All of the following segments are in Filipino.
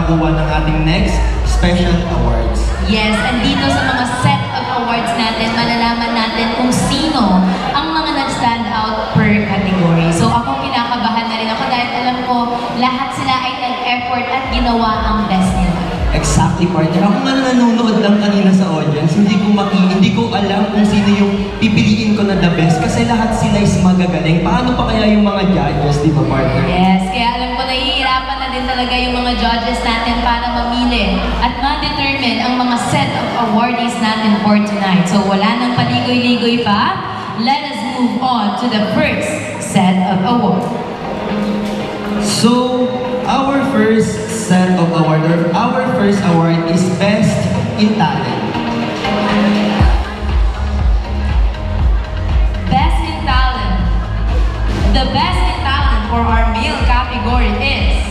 makakuha ng ating next special awards. Yes, and dito sa mga set of awards natin, malalaman natin kung sino ang mga nag-stand out per category. So ako kinakabahan na rin ako dahil alam ko lahat sila ay nag-effort at ginawa ang best nila. Exactly, partner. Ako nga nanonood lang kanina sa audience, hindi ko alam kung sino yung pipiliin ko na the best kasi lahat sila is magagaling. Paano pa kaya yung mga judges, di ba, partner? Yes, kaya alam ko nahihirapan na din talaga yung mga judges natin para mamili at ma-determine ang mga set of awardees natin for tonight. So wala nang paligoy-ligoy pa, let us move on to the first set of awards. So, our first set of award, or our first award is Best in Talent. Best in Talent. The best in talent for our male category is,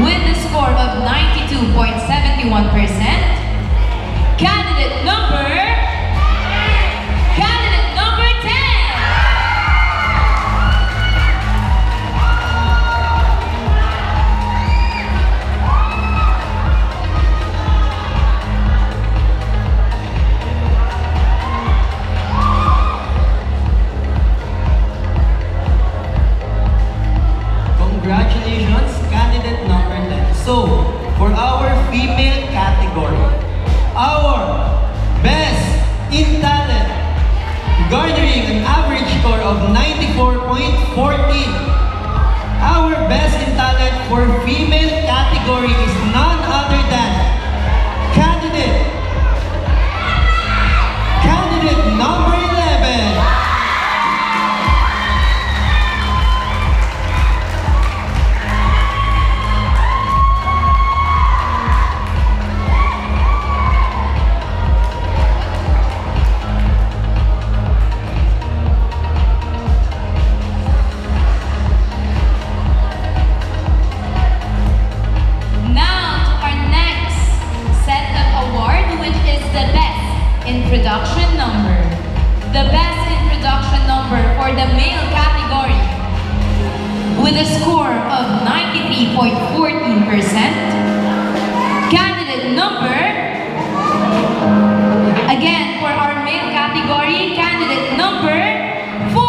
with a score of 92.71%, candidate number 10. Congratulations, candidate number 10. So, for our female category, our Best in Talent, garnering an average score of 94.14. Our Best in Talent for female category is none other than candidate number 11. Introduction number. The best introduction number for the male category with a score of 93.14%. Candidate number, again for our male category, candidate number 4.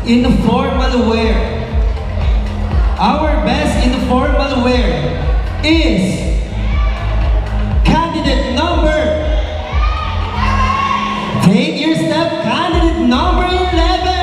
in formal wear. Our best in formal wear is candidate number. Take your step, candidate number 11.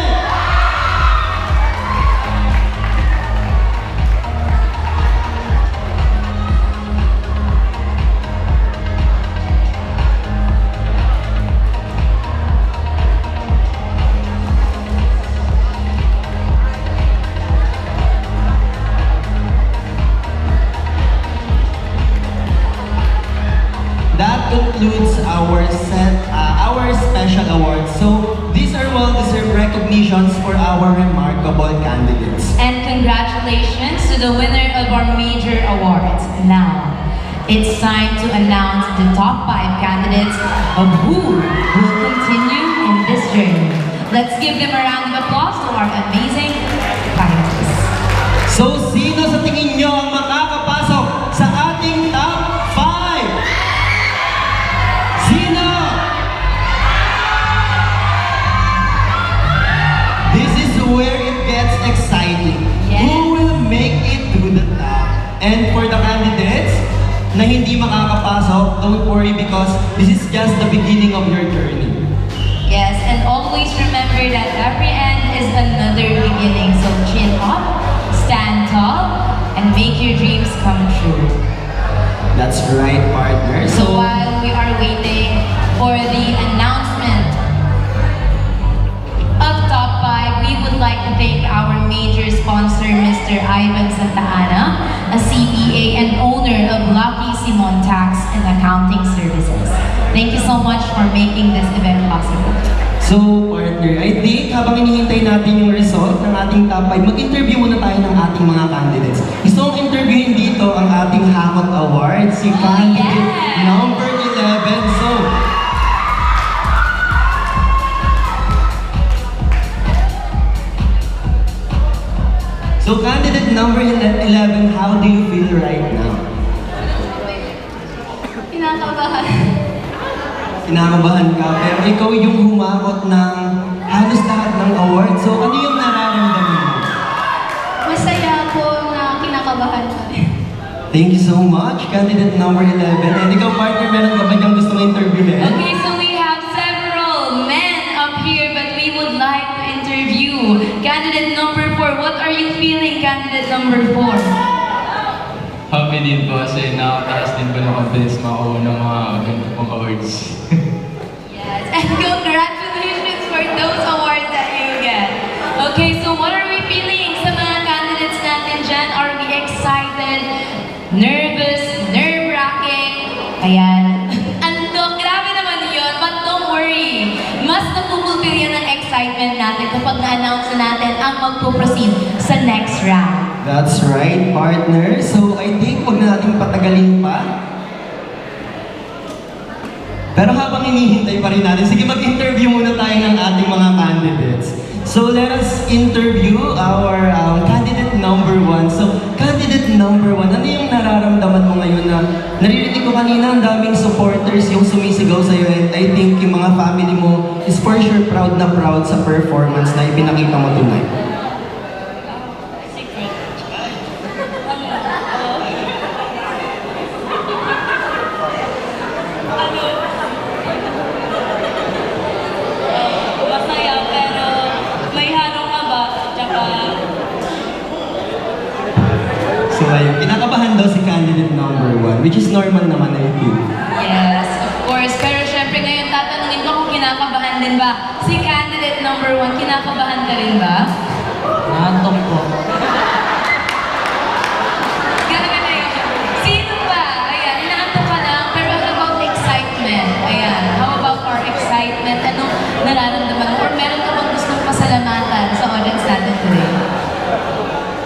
That concludes our special awards. So these are well-deserved recognitions for our remarkable candidates. And congratulations to the winner of our major awards. Now, it's time to announce the top 5 candidates of who will continue in this journey. Let's give them a round of applause to our amazing finalists. So sino sa tingin nyo ang makakapasok sa ating top 5? Sino? This is where it gets exciting. Yes. Who will make it to the top? And for the candidates na hindi makakapasok, don't worry because this is just the beginning of your journey. Yes, and always remember that every end is another beginning. So chin up, stand tall, and make your dreams come true. That's right, partner. So while we are waiting for the announcement of top 5, we would like to thank our major sponsor, Mr. Ivan Santa Ana, a CPA and owner of Lucky Simon Tax and Accounting Services. Thank you so much for making this event possible. So, partner, I think habang hinihintay natin yung result ng ating top 5, mag-interview muna tayo ng ating mga candidates. Gusto kong interviewin dito ang ating Hakot Award, si candidate yeah. number 11. So candidate number 11, how do you feel right now? Kinakabahan. Kinakabahan ka, pero ikaw yung humakot ng halos lahat ng award. So ano yung nararamdaman mo? Masaya po na kinakabahan pa rin. Thank you so much, candidate number 11. And ikaw, partner, meron ka ba diyang gusto mong interviewin? Okay, so we have several men up here, but we would like to interview candidate number 4. What are you feeling, candidate number 4? Happy din po kasi nakataas din po ng confidence makakuha ng mga ganito pong awards. Yes, and congratulations for those awards that you get. Okay, so what are we feeling sa mga candidates natin dyan? Are we excited? Nervous? Nerve-wracking? Ayan. Grabe naman yun, but don't worry. Mas napupulpil yan ang excitement natin kapag na-announce na natin ang magpo-proceed sa next round. That's right, partner. So I think huwag na natin patagalin pa. Pero habang hinihintay pa rin natin, sige mag-interview muna tayo ng ating mga candidates. So let us interview our candidate number 1. So candidate number 1, ano yung nararamdaman mo ngayon na naririnig ko kanina ang daming supporters yung sumisigaw sa'yo and I think yung mga family mo is for sure proud na proud sa performance na ipinakita mo tonight. Masaya, pero may halong kaba, tsaka... So ayun, kinakabahan daw si candidate number 1, which is normal naman I think. Yes, of course. Pero syempre ngayon tatanungin ko kung kinakabahan din ba. Si candidate number 1, kinakabahan ka rin ba? Naantok po. Gano'n na yun. Sino ba? Ayan, inaantok ka lang. Pero how about excitement? Ayan, how about our excitement? Anong nararamdaman mo? Or meron ka bang gustong pasalamatan sa audience natin today?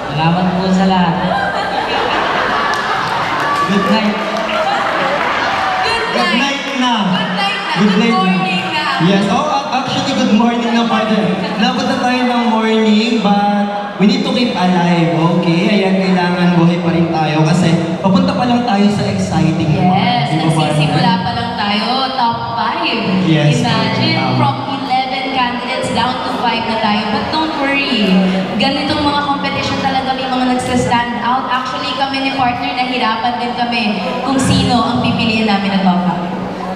Salamat po sa lahat. Good night. Good Good night! night na! Good night na! Good Good night na. morning na! Yes, actually good morning na partner. Dapat na tayo ng morning but we need to keep alive, okay? Ayan, kailangan buhay pa rin tayo kasi papunta pa lang tayo sa exciting Yes, Di ba, partner? nagsisimula pa lang tayo, top 5. Yes, Imagine, tama. from 11 candidates down to 5 na tayo. But don't worry, magsa-stand out. Actually, kami ni partner, nahirapan din kami kung sino ang pipiliin namin na top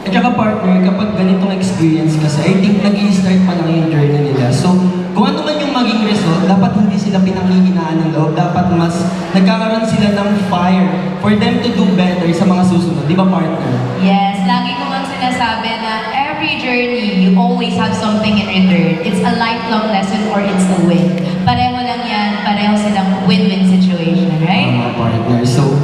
5. At saka partner, kapag ganitong experience kasi, I think nag-i-start pa lang yung journey nila. So, kung ano man yung maging result, dapat hindi sila pinanghihinaan ng loob. Dapat mas nagkakaroon sila ng fire for them to do better sa mga susunod. Di ba partner? Yes, lagi ko ang sinasabi na every journey, you always have something in return. It's a lifelong lesson or it's a win. Pareho lang yan, pareho silang win-win situation, right? Partner. So,